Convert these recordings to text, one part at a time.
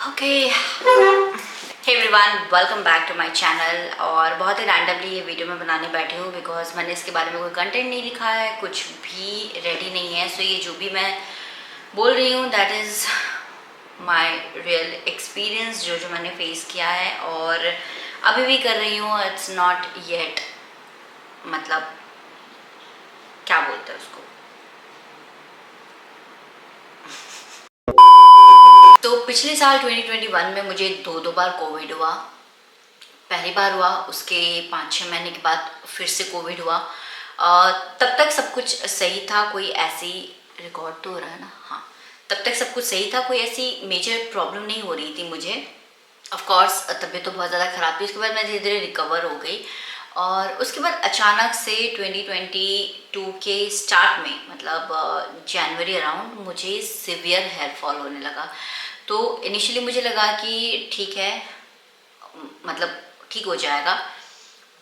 Okay, hey everyone, welcome back to my channel. और बहुत ही randomly ये वीडियो मैं बनाने बैठी हूँ बिकॉज मैंने इसके बारे में कोई कंटेंट नहीं लिखा है, कुछ भी रेडी नहीं है। सो ये जो भी मैं बोल रही हूँ that is my real experience, जो जो मैंने फेस किया है और अभी भी कर रही हूँ। इट्स नॉट येट, मतलब क्या बोलते हैं उसको। तो पिछले साल 2021 में मुझे दो बार कोविड हुआ। पहली बार हुआ, उसके 5-6 महीने के बाद फिर से कोविड हुआ। तब तक सब कुछ सही था, कोई ऐसी रिकॉर्ड तो हो रहा है ना, हाँ। तब तक सब कुछ सही था, कोई ऐसी मेजर प्रॉब्लम नहीं हो रही थी मुझे। ऑफ कोर्स तबीयत तो बहुत ज़्यादा ख़राब थी, उसके बाद मैं धीरे धीरे रिकवर हो गई। और उसके बाद अचानक से 2022 के स्टार्ट में, मतलब जनवरी अराउंड, मुझे सिवियर हेयर फॉल होने लगा। तो इनिशियली मुझे लगा कि ठीक है, मतलब ठीक हो जाएगा,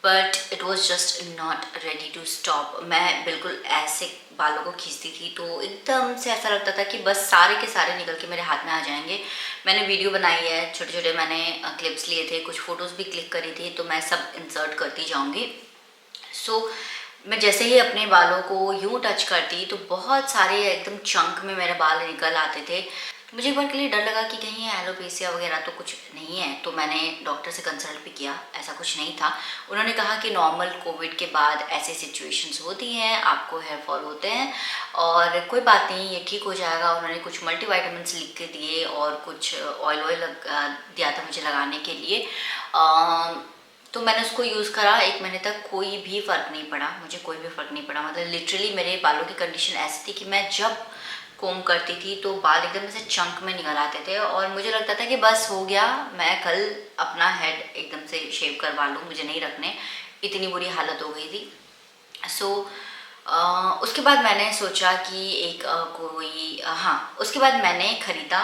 but it was just not ready to stop. मैं बिल्कुल ऐसे बालों को खींचती थी तो एकदम से ऐसा लगता था कि बस सारे के सारे निकल के मेरे हाथ में आ जाएंगे। मैंने वीडियो बनाई है, छोटे छोटे मैंने क्लिप्स लिए थे, कुछ फ़ोटोज़ भी क्लिक करी थी, तो मैं सब इंसर्ट करती जाऊँगी। सो मैं जैसे ही अपने बालों को यूँ टच करती तो बहुत सारे एकदम चंक में मेरे बाल निकल आते थे। मुझे एक बार के लिए डर लगा कि कहीं एलोपेसिया वगैरह तो कुछ नहीं है, तो मैंने डॉक्टर से कंसल्ट भी किया। ऐसा कुछ नहीं था। उन्होंने कहा कि नॉर्मल कोविड के बाद ऐसे सिचुएशंस होती हैं, आपको हेयर फॉल होते हैं और कोई बात नहीं, ये ठीक हो जाएगा। उन्होंने कुछ मल्टीविटामिन्स लिख के दिए और कुछ ऑयल दिया था मुझे लगाने के लिए। तो मैंने उसको यूज़ करा 1 महीने तक, कोई भी फ़र्क नहीं पड़ा मुझे, कोई भी फ़र्क नहीं पड़ा। मतलब लिटरली मेरे बालों की कंडीशन ऐसी थी कि मैं जब कोम करती थी तो बाल एकदम से चंक में निकल आते थे और मुझे लगता था कि बस हो गया, मैं कल अपना हेड एकदम से शेव करवा लूँ, मुझे नहीं रखने। इतनी बुरी हालत हो गई थी। सो उसके बाद मैंने सोचा कि एक हाँ, उसके बाद मैंने ख़रीदा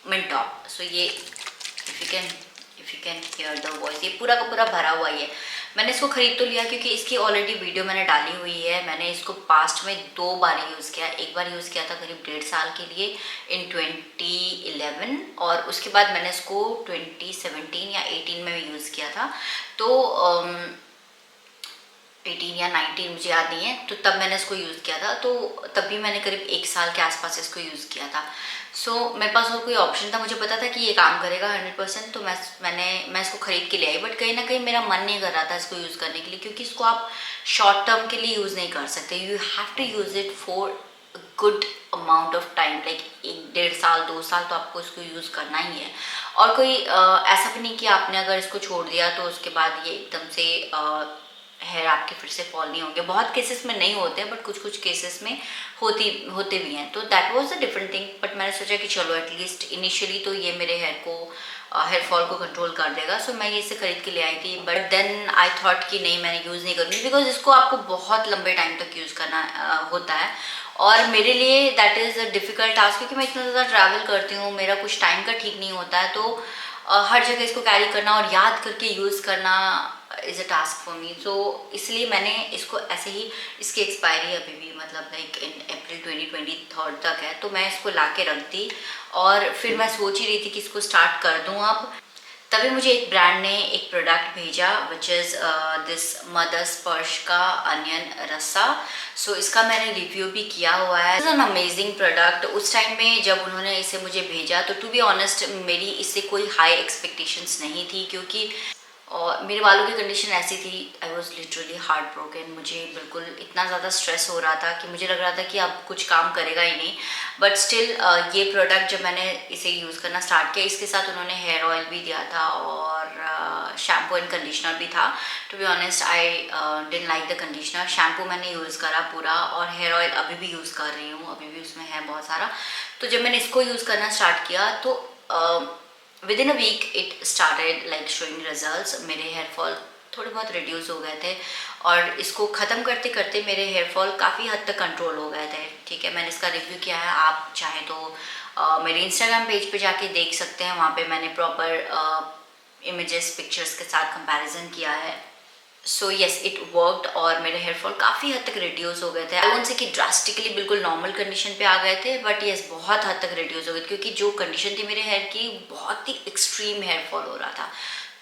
मिनटॉप। सो ये if you can hear the voice, ये पूरा का पूरा भरा हुआ ही है। मैंने इसको ख़रीद तो लिया क्योंकि इसकी ऑलरेडी वीडियो मैंने डाली हुई है। मैंने इसको पास्ट में 2 बार यूज़ किया। एक बार यूज़ किया था करीब 1.5 साल के लिए इन 2011, और उसके बाद मैंने इसको 2017 या 18 में भी यूज़ किया था। तो 18 या 19 मुझे याद नहीं है, तो तब मैंने इसको यूज़ किया था। तो तब भी मैंने करीब 1 साल के आसपास इसको यूज़ किया था। सो मेरे पास और कोई ऑप्शन था, मुझे पता था कि ये काम करेगा 100%, तो मैं इसको ख़रीद के ले आई। बट कहीं ना कहीं मेरा मन नहीं कर रहा था इसको यूज़ करने के लिए, क्योंकि इसको आप शॉर्ट टर्म के लिए यूज़ नहीं कर सकते। You have to use it for good amount of time, like 1-1.5 साल 2 साल तो आपको इसको यूज़ करना ही है। और कोई ऐसा भी नहीं कि आपने अगर इसको छोड़ दिया तो उसके बाद ये एकदम से हेयर आपके फिर से फॉल नहीं होंगे। बहुत केसेस में नहीं होते, बट कुछ कुछ केसेस में होते भी हैं। तो that was a different thing. But मैंने सोचा कि चलो एटलीस्ट इनिशियली तो ये मेरे हेयर फॉल को कंट्रोल कर देगा। सो मैं ये इसे खरीद के ले आई थी। बट देन आई थॉट कि नहीं, मैंने यूज़ नहीं करूँगी, बिकॉज इसको आपको बहुत लंबे टाइम तक यूज़ करना होता है। और मेरे लिए that is a difficult task, क्योंकि मैं इतना ज़्यादा ट्रैवल करती हूँ, मेरा कुछ टाइम का ठीक नहीं होता है। तो हर जगह इसको कैरी करना और याद करके यूज़ करना is a task for me. So इसलिए मैंने इसको ऐसे ही, इसकी एक्सपायरी अभी भी मतलब लाइक इन अप्रैल 2023 तक है, तो मैं इसको ला के रख दी। और फिर मैं सोच ही रही थी कि इसको स्टार्ट कर दूँ अब। तभी मुझे एक ब्रांड ने एक प्रोडक्ट भेजा, विच इज़ दिस मदर स्पर्श का अनियन रस्सा। सो इसका मैंने रिव्यू भी किया हुआ है। It's an amazing product. उस टाइम में जब उन्होंने इसे मुझे भेजा तो टू बी ऑनेस्ट मेरी इससे कोई हाई एक्सपेक्टेशंस नहीं थी, क्योंकि और मेरे बालों की कंडीशन ऐसी थी, I was literally heart broken. मुझे बिल्कुल इतना ज़्यादा स्ट्रेस हो रहा था कि मुझे लग रहा था कि अब कुछ काम करेगा ही नहीं। बट स्टिल ये प्रोडक्ट जब मैंने इसे यूज़ करना स्टार्ट किया, इसके साथ उन्होंने हेयर ऑयल भी दिया था और शैम्पू एंड कंडीशनर भी था। To be honest I didn't like the conditioner. Shampoo मैंने यूज़ करा पूरा, और हेयर ऑयल अभी भी यूज़ कर रही हूँ, अभी भी उसमें है बहुत सारा। तो जब मैंने इसको यूज़ करना स्टार्ट किया तो within a week it started like showing results. मेरे हेयर फॉल थोड़े बहुत रिड्यूस हो गए थे, और इसको ख़त्म करते करते मेरे हेयर फॉल काफ़ी हद तक कंट्रोल हो गए थे। ठीक है, मैंने इसका रिव्यू किया है, आप चाहें तो मेरे इंस्टाग्राम पेज पे जाके देख सकते हैं। वहाँ पे मैंने प्रॉपर इमेजेस पिक्चर्स के साथ कंपैरिजन किया है। सो येस इट वर्कड और मेरे हेयर फॉल काफ़ी हद तक रिड्यूस हो गए थे। आई वोंट से कि ड्रास्टिकली बिल्कुल नॉर्मल कंडीशन पे आ गए थे, बट येस बहुत हद तक रिड्यूस हो गए, क्योंकि जो कंडीशन थी मेरे हेयर की बहुत ही एक्सट्रीम हेयर फॉल हो रहा था।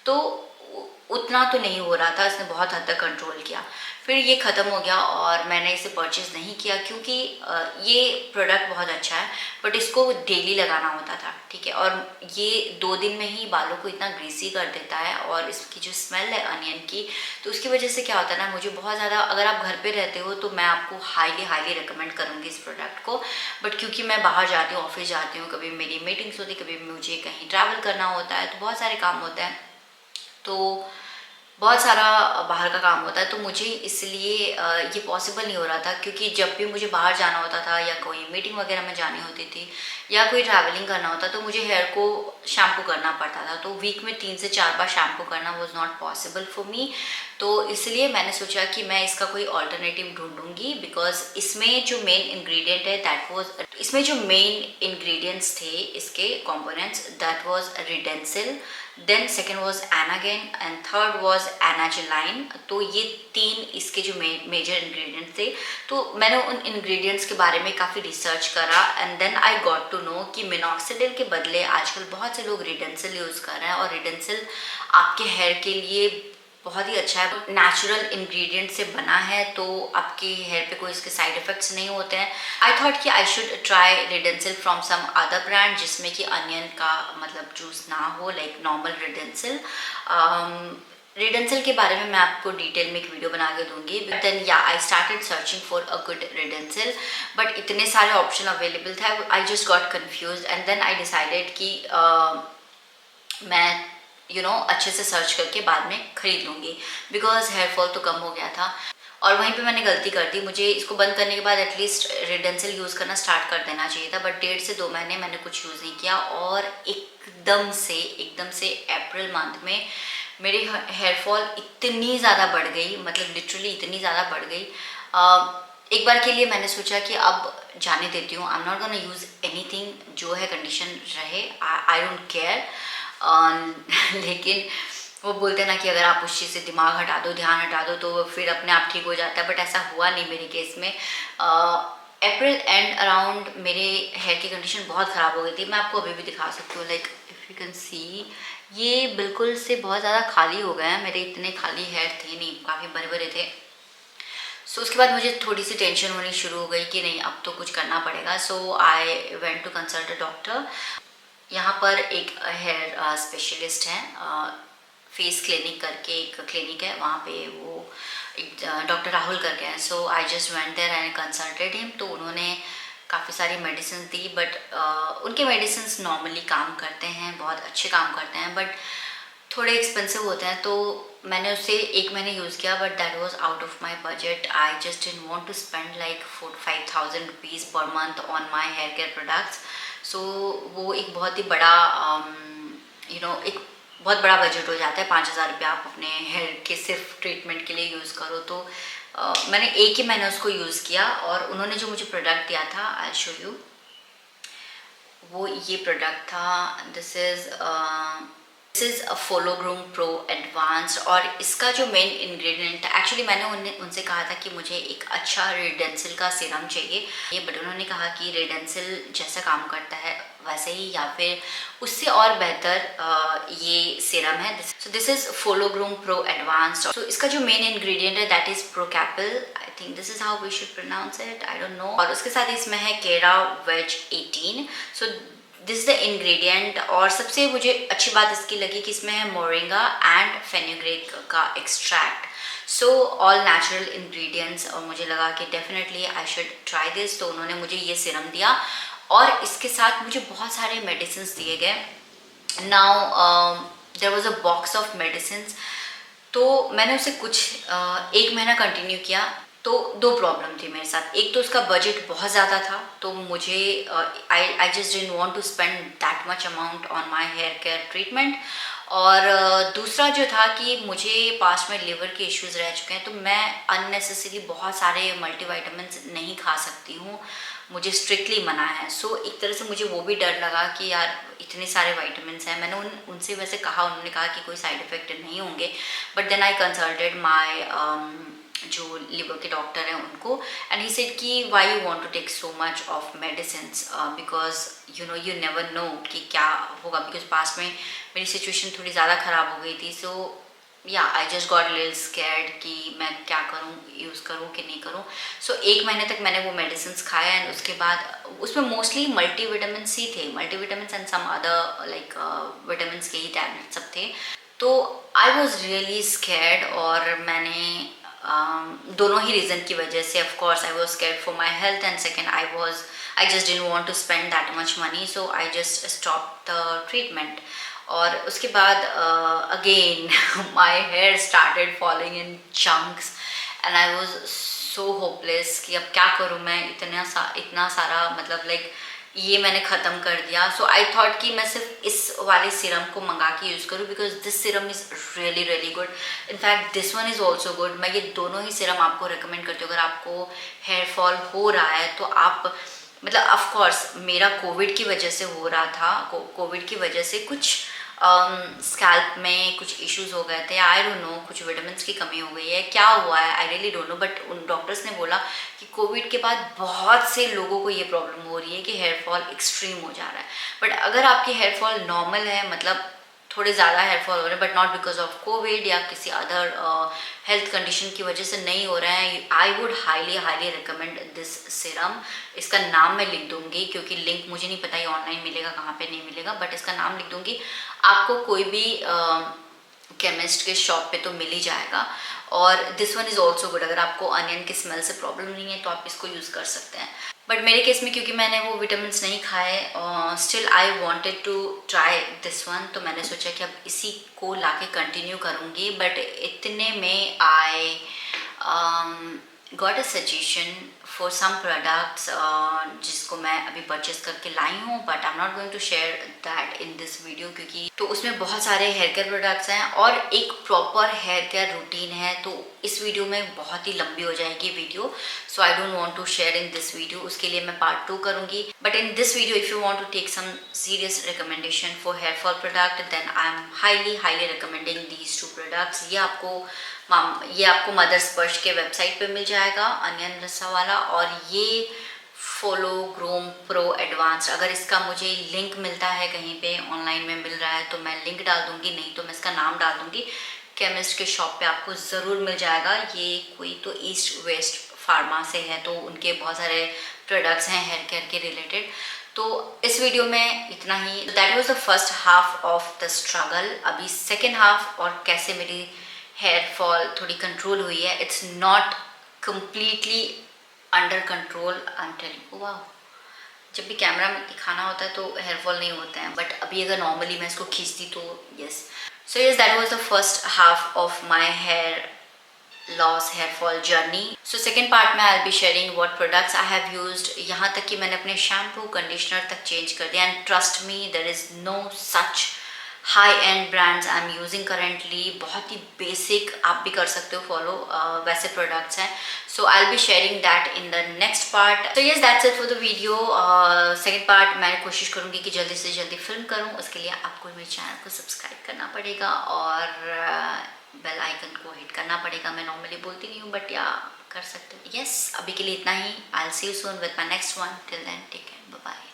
तो उतना तो नहीं हो रहा था, इसने बहुत हद तक कंट्रोल किया। फिर ये ख़त्म हो गया और मैंने इसे परचेज़ नहीं किया, क्योंकि ये प्रोडक्ट बहुत अच्छा है बट इसको डेली लगाना होता था, ठीक है। और ये 2 दिन में ही बालों को इतना ग्रीसी कर देता है, और इसकी जो स्मेल है अनियन की, तो उसकी वजह से क्या होता है ना, मुझे बहुत ज़्यादा, अगर आप घर पे रहते हो तो मैं आपको हाईली हाईली रिकमेंड करूँगी इस प्रोडक्ट को। बट क्योंकि मैं बाहर जाती हूँ, ऑफिस जाती हूँ, कभी मेरी मीटिंग्स होती, कभी मुझे कहीं ट्रैवल करना होता है, तो बहुत सारे काम होते हैं, तो बहुत सारा बाहर का काम होता है, तो मुझे इसलिए ये पॉसिबल नहीं हो रहा था, क्योंकि जब भी मुझे बाहर जाना होता था या कोई मीटिंग वगैरह में जानी होती थी या कोई ट्रैवलिंग करना होता, तो मुझे हेयर को शैम्पू करना पड़ता था। तो वीक में 3 से 4 बार शैम्पू करना was not possible for me. तो इसलिए मैंने सोचा कि मैं इसका कोई ऑल्टरनेटिव ढूंढूंगी, बिकॉज इसमें जो मेन इंग्रेडिएंट है दैट वाज, इसमें जो मेन इंग्रेडिएंट्स थे इसके components, that was redensyl, then second was anagain and third was anageline. तो ये 3 इसके जो मेजर इंग्रेडिएंट्स थे। तो मैंने उन इंग्रेडिएंट्स के बारे में काफ़ी रिसर्च करा and then I got to know कि मिनॉक्सिडिल के बदले आजकल बहुत से लोग रिडेंसिल यूज़ कर रहे हैं, और रिडेंसिल आपके हेयर के लिए बहुत ही अच्छा है, नेचुरल इंग्रेडिएंट से बना है, तो आपके हेयर पे कोई इसके साइड इफ़ेक्ट्स नहीं होते हैं। आई थॉट कि I should try redensyl from some other brand, जिसमें कि अनियन का मतलब जूस ना हो, लाइक नॉर्मल रिडेंसिल। रिडेंसिल के बारे में मैं आपको डिटेल में एक वीडियो बना के दूंगी। But then yeah I started searching for a good redensyl, but इतने सारे ऑप्शन अवेलेबल थे, I just got confuse and then I decided कि मैं अच्छे से सर्च करके बाद में खरीद लूँगी, बिकॉज हेयर फॉल तो कम हो गया था। और वहीं पे मैंने गलती कर दी, मुझे इसको बंद करने के बाद एटलीस्ट रिडेंसिल यूज़ करना स्टार्ट कर देना चाहिए था, बट 1.5 से 2 महीने मैंने कुछ यूज़ नहीं किया, और एकदम से अप्रैल मंथ में मेरी हेयर फॉल इतनी ज़्यादा बढ़ गई, मतलब लिटरली इतनी ज़्यादा बढ़ गई। एक बार के लिए मैंने सोचा कि अब जाने देती हूँ, आई am not gonna use anything, जो है कंडीशन रहे, आई डोंट केयर। लेकिन वो बोलते हैं ना कि अगर आप उस चीज़ से दिमाग हटा दो, ध्यान हटा दो, तो फिर अपने आप ठीक हो जाता है, बट ऐसा हुआ नहीं मेरे केस में। अप्रैल एंड अराउंड मेरे हेयर की कंडीशन बहुत ख़राब हो गई थी। मैं आपको अभी भी दिखा सकती हूँ, like if you can see, ये बिल्कुल से बहुत ज़्यादा खाली हो गए हैं, मेरे इतने खाली हेयर थे नहीं, काफ़ी बड़े बड़े थे। सो उसके बाद मुझे थोड़ी सी टेंशन होनी शुरू हो गई कि नहीं, अब तो कुछ करना पड़ेगा। So I went to consult a doctor. यहाँ पर एक हेयर स्पेशलिस्ट हैं, फेस क्लिनिक करके एक क्लिनिक है, वहाँ पे वो एक डॉक्टर राहुल करके हैं। So I just went there and consulted him. तो उन्होंने काफ़ी सारी मेडिसिन दी, बट उनके मेडिसिन नॉर्मली काम करते हैं, बहुत अच्छे काम करते हैं, बट थोड़े एक्सपेंसिव होते हैं। तो मैंने उसे 1 महीने यूज़ किया, but that was out of my budget. I just didn't want to spend like 4-5,000 rupees per month on my hair care products. So वो एक बहुत ही बड़ा एक बहुत बड़ा बजट हो जाता है। 5,000 रुपये आप अपने हेयर के सिर्फ ट्रीटमेंट के लिए यूज़ करो। तो मैंने 1 ही महीने उसको यूज़ किया, और उन्होंने जो मुझे प्रोडक्ट दिया था, आई शो यू, वो ये प्रोडक्ट था। This is a follow groom pro advanced, और इसका जो मेन इंग्रेडिएंट है, एक्चुअली मैंने उनसे कहा था कि मुझे एक अच्छा रेडेंसिल का सीरम चाहिए, ये बट उन्होंने कहा कि रेडेंसिल जैसा काम करता है वैसे ही या फिर उससे और बेहतर ये सीरम है। So this is follo groom pro advanced. So इसका जो मेन इंग्रेडिएंट है that is procapil, I think this is how we should pronounce it, I don't know. और उसके साथ इसमें है keraveg 18। So this is the ingredient. और सबसे मुझे अच्छी बात इसकी लगी कि इसमें है मोरिंगा एंड फेनुग्रीक का extract. So all natural ingredients, और मुझे लगा कि definitely I should try this. तो उन्होंने मुझे ये सीरम दिया, और इसके साथ मुझे बहुत सारे मेडिसिन दिए गए। Now there was a box of medicine. तो मैंने उसे कुछ 1 महीना कंटिन्यू किया। तो 2 प्रॉब्लम थी मेरे साथ। एक तो उसका बजट बहुत ज़्यादा था, तो मुझे I just didn't want to spend that much amount on my hair care treatment. और दूसरा जो था कि मुझे पास्ट में लिवर के इश्यूज़ रह चुके हैं, तो मैं अननेसेसरी बहुत सारे मल्टीविटामिन्स नहीं खा सकती हूँ। मुझे स्ट्रिक्टली मना है। सो एक तरह से मुझे वो भी डर लगा कि यार इतने सारे विटामिन्स हैं। मैंने उनसे वैसे कहा, उन्होंने कहा कि कोई साइड इफ़ेक्ट नहीं होंगे, but then I consulted my जो लिवर के डॉक्टर हैं उनको, एंड ही सेड कि why you want to take so much of medicines, because you never know कि क्या होगा, बिकॉज पास्ट में मेरी सिचुएशन थोड़ी ज़्यादा ख़राब हो गई थी। सो या आई जस्ट गॉट लिटिल स्कैर्ड कि मैं क्या करूँ, यूज़ करूँ कि नहीं करूँ। सो 1 महीने तक मैंने वो मेडिसिन खाया, एंड उसके बाद उसमें मोस्टली मल्टीविटामिन्स ही थे, multivitamins and some other like vitamins के ही टैबलेट सब थे। तो आई वॉज रियली स्कैर्ड, और मैंने दोनों ही रीज़न की वजह से, of course I was scared for my health, and second I just didn't want to spend that much money, so I just stop the treatment. और उसके बाद again my hair started falling in chunks, and I was so hopeless कि अब क्या करूँ मैं, इतना सारा मतलब लाइक ये मैंने ख़त्म कर दिया। सो आई थॉट कि मैं सिर्फ इस वाले सीरम को मंगा के यूज़ करूँ, because this serum is really really good. In fact this one is also good. मैं ये दोनों ही सीरम आपको रिकमेंड करती हूँ। अगर आपको हेयर फॉल हो रहा है तो आप मतलब ऑफ कोर्स मेरा कोविड की वजह से हो रहा था, कोविड की वजह से कुछ स्कैल्प में कुछ इश्यूज हो गए थे, आई डोंट नो, कुछ विटामिन्स की कमी हो गई है, क्या हुआ है I really don't know, but उन डॉक्टर्स ने बोला कि कोविड के बाद बहुत से लोगों को ये प्रॉब्लम हो रही है कि हेयर फॉल एक्सट्रीम हो जा रहा है। बट अगर आपकी हेयर फॉल नॉर्मल है, मतलब थोड़े ज़्यादा हेयर फॉल हो रहे हैं but not because of Covid या किसी अदर हेल्थ कंडीशन की वजह से नहीं हो रहा है, I would highly highly recommend this serum. इसका नाम मैं लिख दूंगी, क्योंकि लिंक मुझे नहीं पता ये ऑनलाइन मिलेगा कहाँ पे नहीं मिलेगा, बट इसका नाम लिख दूंगी। आपको कोई भी केमिस्ट के शॉप पे तो मिल ही जाएगा। और this one is also good. अगर आपको अनियन की स्मेल से प्रॉब्लम नहीं है तो आप इसको यूज़ कर सकते हैं। बट मेरे केस में क्योंकि मैंने वो विटामिन्स नहीं खाए, still I wanted to try this one, तो मैंने सोचा कि अब इसी को लाके कंटिन्यू करूँगी। बट इतने में I got a suggestion for some products जिसको मैं अभी परचेस करके लाई हूँ, but I am not going to share that in this video, क्योंकि तो उसमें बहुत सारे हेयर केयर प्रोडक्ट्स हैं और एक प्रॉपर हेयर केयर रूटीन है, तो इस वीडियो में बहुत ही लंबी हो जाएगी video. So I don't want to share in this video, उसके लिए मैं पार्ट 2 करूँगी। But in this video if you want to take some serious recommendation for hair fall product, then I am highly recommending these 2 products. ये आपको mother स्पर्श के website पे मिल जाएगा, अनियन रस्सा वाला, और ये फॉलो ग्रोम प्रो एडवांस। अगर इसका मुझे लिंक मिलता है कहीं पे ऑनलाइन में मिल रहा है तो मैं लिंक डाल दूंगी, नहीं तो मैं इसका नाम डाल दूंगी। केमिस्ट के शॉप पे आपको ज़रूर मिल जाएगा। ये कोई तो ईस्ट वेस्ट फार्मा से है, तो उनके बहुत सारे प्रोडक्ट्स हैं हेयर केयर के रिलेटेड। तो इस वीडियो में इतना ही। That was the first half of the struggle. अभी सेकेंड हाफ और कैसे मेरी हेयर फॉल थोड़ी कंट्रोल हुई है। It's not completely under control, I am telling. वाह, जब भी कैमरा में दिखाना होता है तो हेयर फॉल नहीं होता है, बट अभी अगर नॉर्मली मैं इसको खींचती तो yes. So yes, that was the first half of my hair loss hair fall journey. So second part में I will be sharing what products I have used, यहाँ तक कि मैंने अपने शैम्पू कंडीशनर तक चेंज कर दिया, and trust me there is no such high end brands I am using currently. बहुत ही बेसिक, आप भी कर सकते हो फॉलो, वैसे प्रोडक्ट्स हैं। So I will be sharing that in the next part. So yes, that's it for the video. Second part मैं कोशिश करूँगी कि जल्दी से जल्दी फिल्म करूँ। उसके लिए आपको मेरे चैनल को सब्सक्राइब करना पड़ेगा और बेल आइकन को हिट करना पड़ेगा। मैं नॉर्मली बोलती नहीं हूँ, बट या कर सकते हो। यस, अभी के लिए इतना ही। I will see you soon with my next one. Till then take care, bye bye.